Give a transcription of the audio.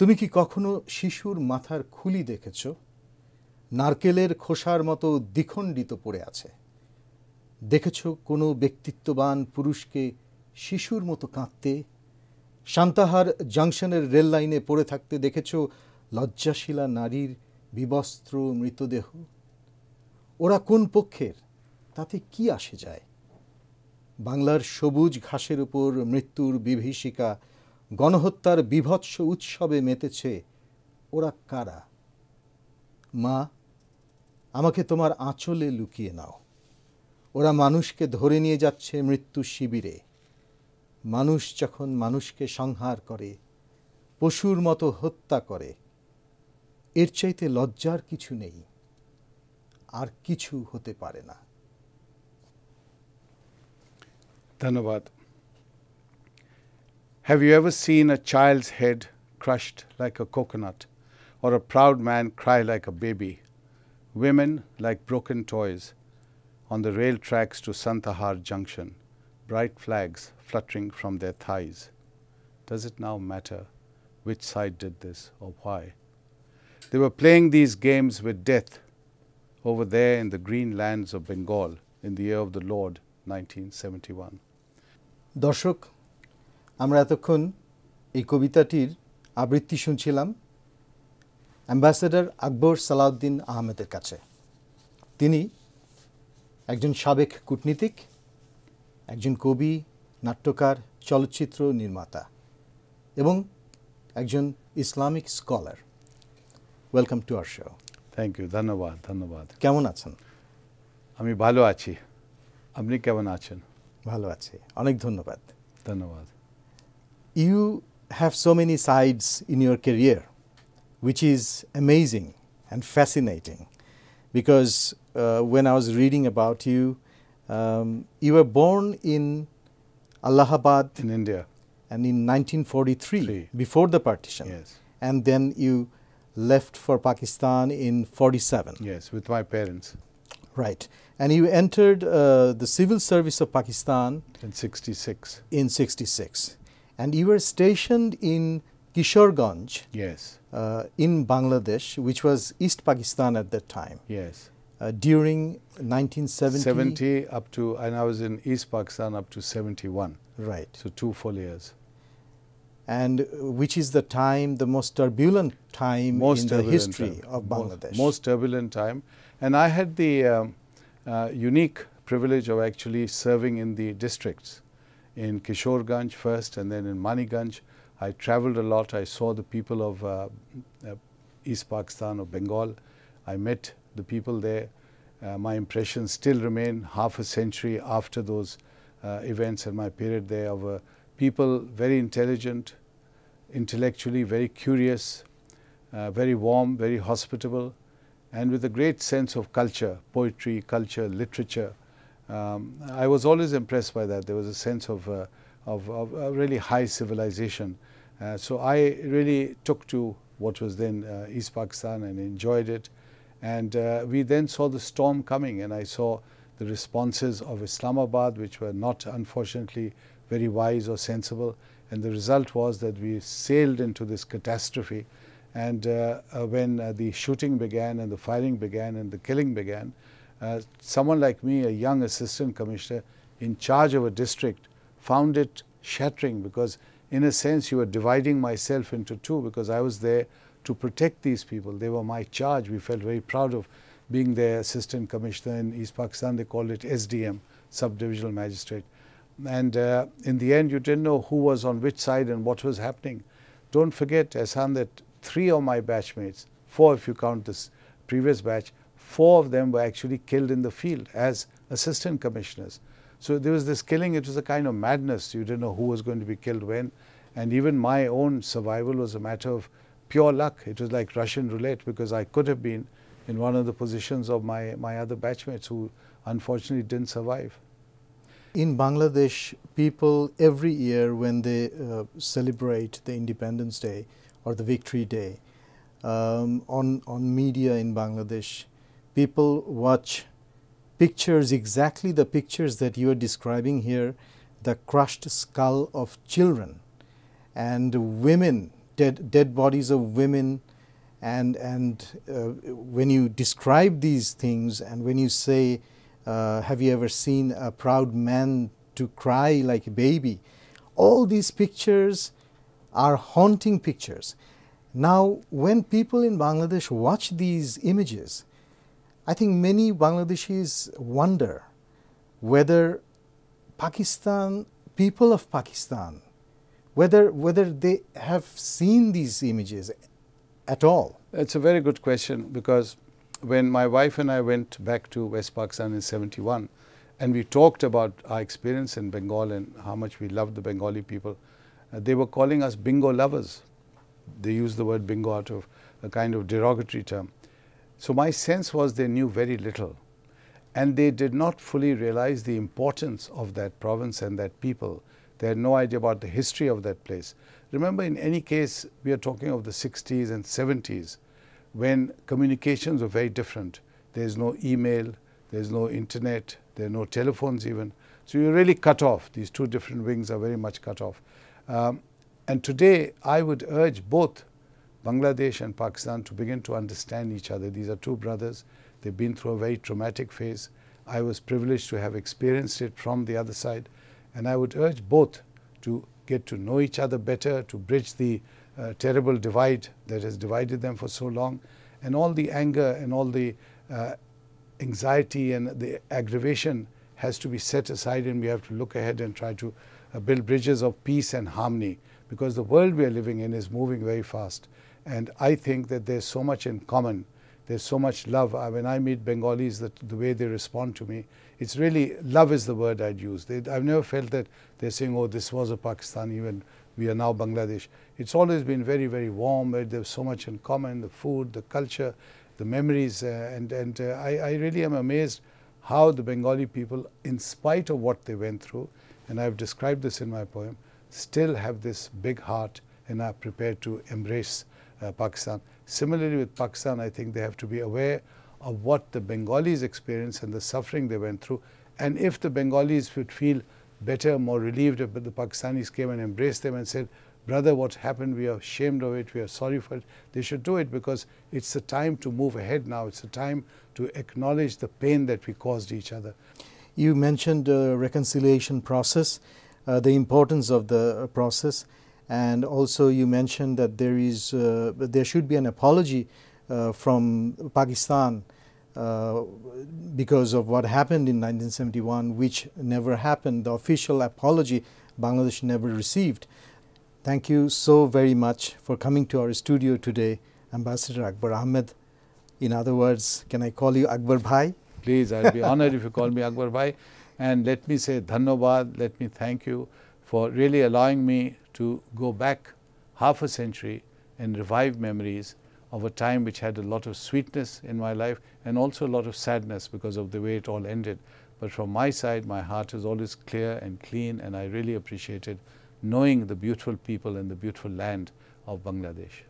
তুমি কি কখনো শিশুর মাথার খুলি দেখেছ? নারকেলের খোসার মতো দ্বিখণ্ডিত পড়ে আছে। দেখেছ কোনো ব্যক্তিত্ববান পুরুষকে শিশুর মতো কাঁদতে? সান্তাহার জংশনের রেল লাইনে পড়ে থাকতে দেখেছ লজ্জাশীলা নারীর বিবস্ত্র মৃতদেহ? ওরা কোন পক্ষের তাতে কি আসে যায়? বাংলার সবুজ ঘাসের উপর মৃত্যুর বিভীষিকা, গণহত্যার বীভৎস উৎসবে মেতেছে। ওরা কারা? মা, আমাকে তোমার আঁচলে লুকিয়ে নাও। ওরা মানুষকে ধরে নিয়ে যাচ্ছে মৃত্যু শিবিরে। মানুষ যখন মানুষকে সংহার করে, পশুর মতো হত্যা করে, এর চাইতে লজ্জার কিছু নেই, আর কিছু হতে পারে না। ধন্যবাদ। Have you ever seen a child's head crushed like a coconut, or a proud man cry like a baby? Women like broken toys on the rail tracks to Santahar Junction, bright flags fluttering from their thighs. Does it now matter which side did this or why? They were playing these games with death over there in the green lands of Bengal in the year of the Lord 1971. দর্শক, আমরা এতক্ষণ এই কবিতাটির আবৃত্তি শুনছিলাম ambassador আকবর সালাউদ্দিন আহমেদের কাছে। তিনি একজন সাবেক কূটনীতিক, একজন কবি, নাট্যকার, চলচ্চিত্র নির্মাতা এবং একজন Islamic scholar. Welcome to our show. Thank you. ধন্যবাদ। ধন্যবাদ। কেমন আছেন? আমি ভালো আছি। আপনি কেমন আছেন? ভালো আছি, অনেক ধন্যবাদ। ধন্যবাদ। You have so many sides in your career, which is amazing and fascinating, because when I was reading about you, you were born in Allahabad in India, and in 1943, before the partition. Yes. And then you left for Pakistan in 47. Yes, with my parents. Right. And you entered the civil service of Pakistan in 66. In 66. And you were stationed in Kishoreganj, Yes. In Bangladesh, which was East Pakistan at that time. Yes. During 1970. 70 up to, and I was in East Pakistan up to 71. Right. So 2 full years. And which is the time, the most turbulent time in the history of Bangladesh. Most turbulent time. And I had the unique privilege of actually serving in the districts. In Kishoreganj first, and then in Maniganj. I traveled a lot. I saw the people of East Pakistan or Bengal. I met the people there. My impressions still remain half a century after those events and my period there, of people very intelligent, intellectually very curious, very warm, very hospitable, and with a great sense of culture, poetry, culture, literature. I was always impressed by that. There was a sense of a really high civilization. So I really took to what was then East Pakistan and enjoyed it. And we then saw the storm coming, and I saw the responses of Islamabad, which were not, unfortunately, very wise or sensible. And the result was that we sailed into this catastrophe. And when the shooting began and the firing began and the killing began, someone like me, a young assistant commissioner in charge of a district, found it shattering, because in a sense you were dividing myself into two, because I was there to protect these people. They were my charge. We felt very proud of being their assistant commissioner. In East Pakistan they called it SDM, subdivisional magistrate. And in the end you didn't know who was on which side and what was happening. Don't forget, Ehsan, that 3 of my batchmates, 4 if you count this previous batch, 4 of them were actually killed in the field as assistant commissioners. So there was this killing. It was a kind of madness. You didn't know who was going to be killed when. And even my own survival was a matter of pure luck. It was like Russian roulette, because I could have been in one of the positions of my other batchmates who unfortunately didn't survive. In Bangladesh, people every year when they celebrate the Independence Day or the Victory Day, on media in Bangladesh, people watch pictures, exactly the pictures that you are describing here, the crushed skull of children and women dead bodies of women, and when you describe these things, and when you say, have you ever seen a proud man to cry like a baby, all these pictures are haunting pictures. Now, when people in Bangladesh watch these images, I think many Bangladeshis wonder whether Pakistan, people of Pakistan, whether they have seen these images at all. It's a very good question, because when my wife and I went back to West Pakistan in '71, and we talked about our experience in Bengal and how much we loved the Bengali people, they were calling us bingo lovers. They used the word bingo out of a kind of derogatory term. So my sense was they knew very little, and they did not fully realize the importance of that province and that people. They had no idea about the history of that place. Remember, in any case, we are talking of the 60s and 70s, when communications were very different. There's no email, there's no internet, there are no telephones even. So you're really cut off. These two different wings are very much cut off. And today, I would urge both Bangladesh and Pakistan to begin to understand each other. These are two brothers. They've been through a very traumatic phase. I was privileged to have experienced it from the other side. And I would urge both to get to know each other better, to bridge the terrible divide that has divided them for so long, and all the anger and all the anxiety and the aggravation has to be set aside, and we have to look ahead and try to build bridges of peace and harmony, because the world we are living in is moving very fast. And I think that there's so much in common. There's so much love. When I meet Bengalis, the way they respond to me, it's really, love is the word I'd use. I've never felt that they're saying, oh, this was a Pakistani and we are now Bangladesh. It's always been very, very warm. There's so much in common, the food, the culture, the memories. I really am amazed how the Bengali people, in spite of what they went through, and I've described this in my poem, still have this big heart and are prepared to embrace Pakistan. Similarly with Pakistan, I think they have to be aware of what the Bengalis experienced and the suffering they went through. And if the Bengalis would feel better, more relieved if the Pakistanis came and embraced them and said, brother, what happened, we are ashamed of it, we are sorry for it, they should do it, because it's the time to move ahead now. It's the time to acknowledge the pain that we caused each other. You mentioned the reconciliation process, the importance of the process, and also you mentioned that there should be an apology from Pakistan because of what happened in 1971, which never happened. The official apology Bangladesh never received. Thank you so very much for coming to our studio today, Ambassador Akbar Ahmed. In other words, can I call you Akbar Bhai? Please, I'll be honored if you call me Akbar Bhai. And let me say dhanyavad, let me thank you for really allowing me to go back half a century and revive memories of a time which had a lot of sweetness in my life and also a lot of sadness because of the way it all ended. But from my side, my heart is always clear and clean, and I really appreciated knowing the beautiful people and the beautiful land of Bangladesh.